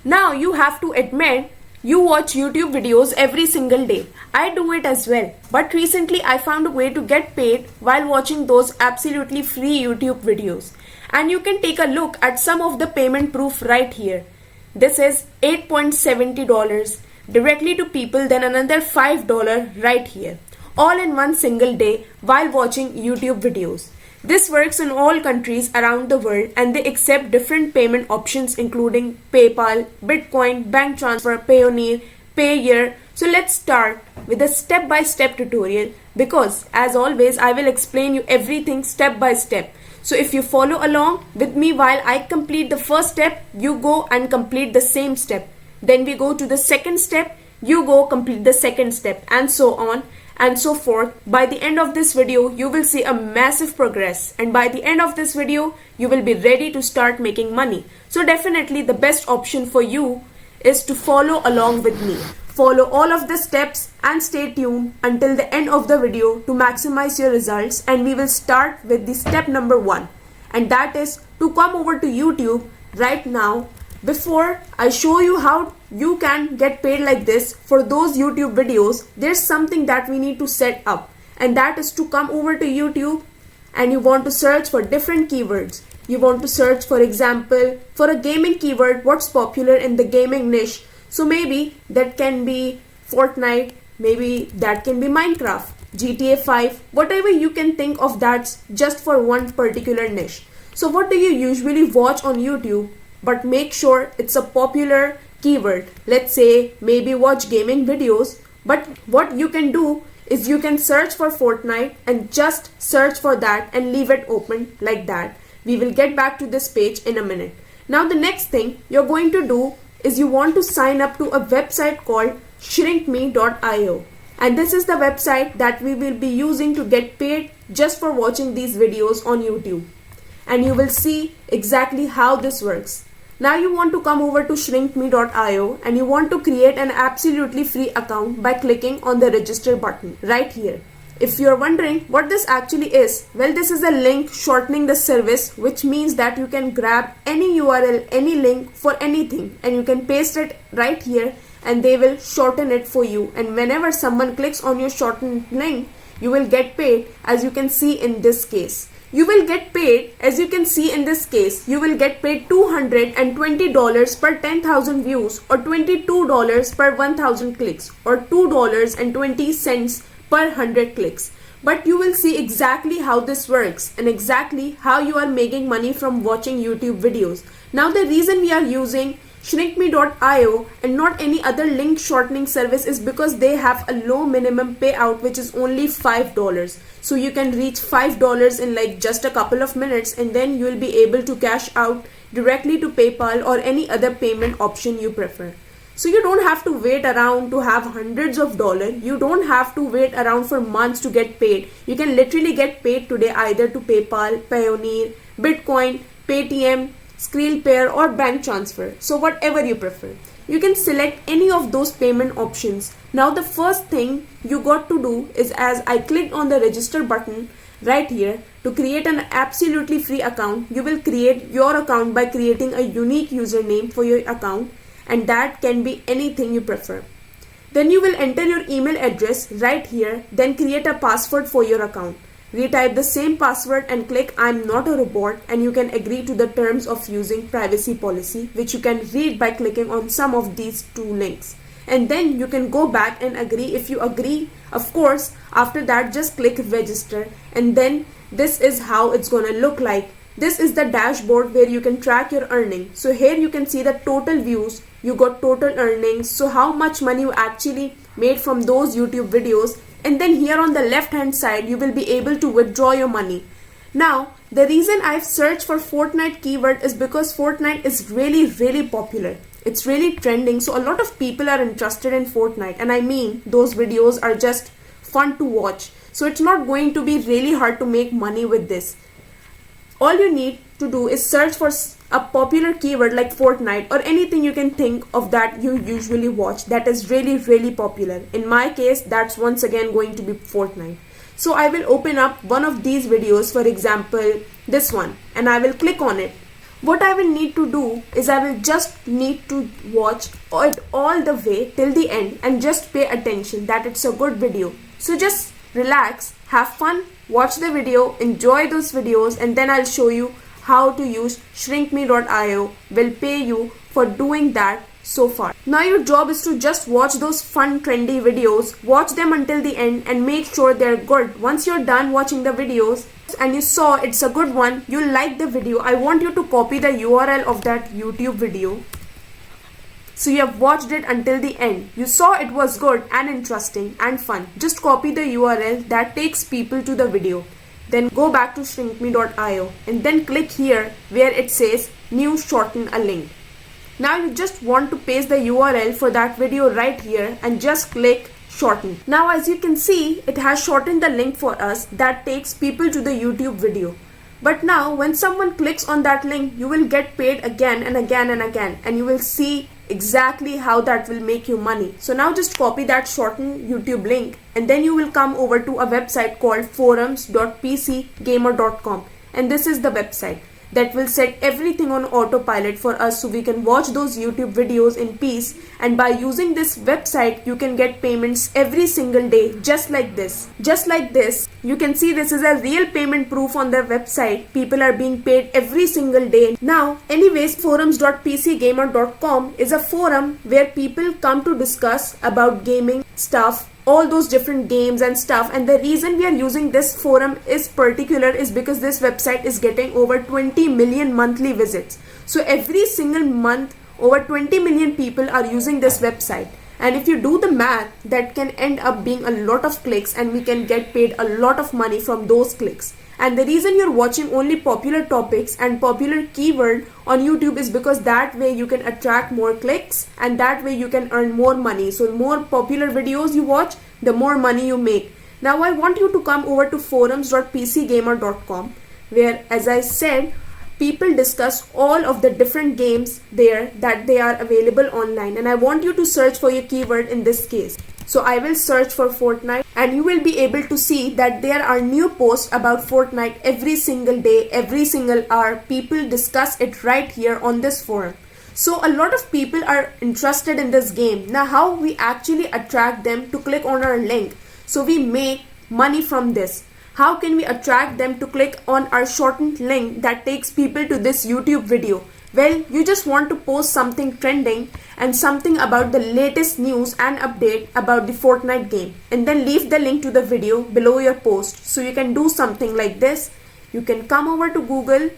Now you have to admit you watch YouTube videos every single day. I do it as well. But recently I found a way to get paid while watching those absolutely free YouTube videos. And you can take a look at some of the payment proof right here. This is $8.70 directly to people, then another $5 right here. All in one single day while watching YouTube videos. This works in all countries around the world and they accept different payment options including PayPal, Bitcoin, bank transfer, Payoneer, Payeer. So let's start with a step-by-step tutorial because as always I will explain you everything step by step. So if you follow along with me while I complete the first step, you go and complete the same step. Then we go to the second step, you go complete the second step and so on and so forth. By the end of this video, you will see a massive progress and by the end of this video, you will be ready to start making money. So definitely the best option for you is to follow along with me. Follow all of the steps and stay tuned until the end of the video to maximize your results, and we will start with the step number 1, and that is to come over to YouTube right now. Before I show you how you can get paid like this for those YouTube videos, there's something that we need to set up, and that is to come over to YouTube and you want to search for different keywords. You want to search, for example, for a gaming keyword, what's popular in the gaming niche. So maybe that can be Fortnite, maybe that can be Minecraft, GTA 5, whatever you can think of that's just for one particular niche. So what do you usually watch on YouTube? But make sure it's a popular keyword. Let's say maybe watch gaming videos. But what you can do is you can search for Fortnite and just search for that and leave it open like that. We will get back to this page in a minute. Now the next thing you're going to do is you want to sign up to a website called shrinkme.io. And this is the website that we will be using to get paid just for watching these videos on YouTube. And you will see exactly how this works. Now you want to come over to shrinkme.io and you want to create an absolutely free account by clicking on the register button right here. If you're wondering what this actually is, well, this is a link shortening the service, which means that you can grab any URL, any link for anything and you can paste it right here and they will shorten it for you. And whenever someone clicks on your shortened link, you will get paid, as you can see in this case. You will get paid, as you can see in this case, you will get paid $220 per 10,000 views or $22 per 1,000 clicks or $2.20 per 100 clicks. But you will see exactly how this works and exactly how you are making money from watching YouTube videos. Now the reason we are using shrinkme.io and not any other link shortening service is because they have a low minimum payout, which is only $5. So you can reach $5 in like just a couple of minutes and then you will be able to cash out directly to PayPal or any other payment option you prefer. So you don't have to wait around to have hundreds of dollars. You don't have to wait around for months to get paid. You can literally get paid today either to PayPal, Payoneer, Bitcoin, Paytm, Skrillpay or bank transfer. So whatever you prefer. You can select any of those payment options. Now the first thing you got to do is, as I clicked on the register button right here, to create an absolutely free account, you will create your account by creating a unique username for your account, and that can be anything you prefer. Then you will enter your email address right here, then create a password for your account. Retype the same password and click I'm not a robot, and you can agree to the terms of using privacy policy, which you can read by clicking on some of these two links. And then you can go back and agree. If you agree, of course, after that just click register, and then this is how it's gonna look like. This is the dashboard where you can track your earning. So here you can see the total views, you got total earnings, so how much money you actually made from those YouTube videos. And then here on the left hand side, you will be able to withdraw your money. Now, the reason I've searched for Fortnite keyword is because Fortnite is really popular. It's really trending. So a lot of people are interested in Fortnite. And I mean, those videos are just fun to watch. So it's not going to be really hard to make money with this. All you need to do is search for a popular keyword like Fortnite or anything you can think of that you usually watch that is really popular. In my case, that's once again going to be Fortnite. So I will open up one of these videos, for example this one, and I will click on it. What I will need to do is I will just need to watch it all the way till the end and just pay attention that it's a good video. So just relax, have fun, watch the video, enjoy those videos, and then I'll show you how to use shrinkme.io will pay you for doing that so far. Now your job is to just watch those fun trendy videos, watch them until the end and make sure they're good. Once you're done watching the videos and you saw it's a good one, you like the video, I want you to copy the URL of that YouTube video. So you have watched it until the end. You saw it was good and interesting and fun. Just copy the URL that takes people to the video. Then go back to shrinkme.io and then click here where it says new shorten a link. Now you just want to paste the URL for that video right here and just click shorten. Now as you can see, it has shortened the link for us that takes people to the YouTube video. But now when someone clicks on that link, you will get paid again and again and again, and you will see exactly how that will make you money. So now just copy that shortened YouTube link and then you will come over to a website called forums.pcgamer.com, and this is the website that will set everything on autopilot for us so we can watch those YouTube videos in peace. And by using this website, you can get payments every single day, just like this. Just like this, you can see this is a real payment proof on their website. People are being paid every single day. Now, anyways, forums.pcgamer.com is a forum where people come to discuss about gaming stuff, all those different games and stuff. And the reason we are using this forum is particular is because this website is getting over 20 million monthly visits. So every single month over 20 million people are using this website, and if you do the math, that can end up being a lot of clicks and we can get paid a lot of money from those clicks. And the reason you're watching only popular topics and popular keyword on YouTube is because that way you can attract more clicks and that way you can earn more money. So more popular videos you watch, the more money you make. Now I want you to come over to forums.pcgamer.com where, as I said, people discuss all of the different games there that they are available online, and I want you to search for your keyword in this case. So I will search for Fortnite and you will be able to see that there are new posts about Fortnite every single day, every single hour. People discuss it right here on this forum. So a lot of people are interested in this game. Now how we actually attract them to click on our link so we make money from this? How can we attract them to click on our shortened link that takes people to this YouTube video? Well, you just want to post something trending and something about the latest news and update about the Fortnite game, and then leave the link to the video below your post. So you can do something like this. You can come over to Google,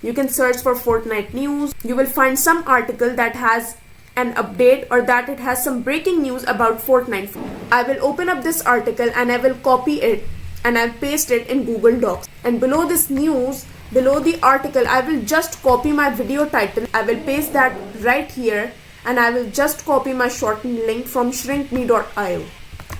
you can search for Fortnite news. You will find some article that has an update or that it has some breaking news about Fortnite. I will open up this article and I will copy it and I'll paste it in Google Docs. And below this news, below the article, I will just copy my video title. I will paste that right here and I will just copy my shortened link from shrinkme.io.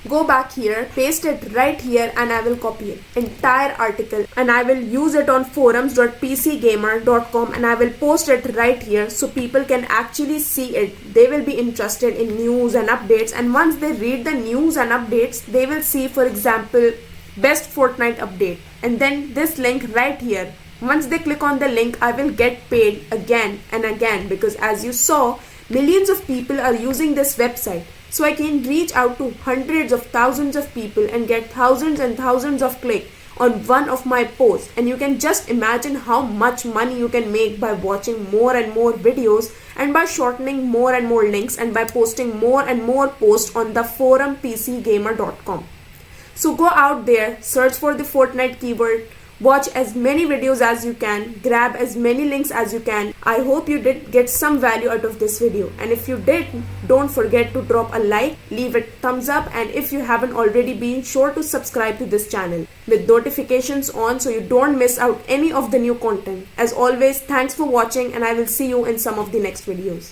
Go back here, paste it right here, and I will copy it entire article and I will use it on forums.pcgamer.com and I will post it right here so people can actually see it. They will be interested in news and updates, and once they read the news and updates, they will see, for example, best Fortnite update, and then this link right here. Once they click on the link, I will get paid again and again, because as you saw, millions of people are using this website. So I can reach out to hundreds of thousands of people and get thousands and thousands of clicks on one of my posts. And you can just imagine how much money you can make by watching more and more videos, and by shortening more and more links, and by posting more and more posts on the forum pcgamer.com. So go out there, search for the Fortnite keyword, watch as many videos as you can, grab as many links as you can. I hope you did get some value out of this video, and if you did, don't forget to drop a like, leave a thumbs up, and if you haven't already, be sure to subscribe to this channel with notifications on so you don't miss out any of the new content. As always, thanks for watching, and I will see you in some of the next videos.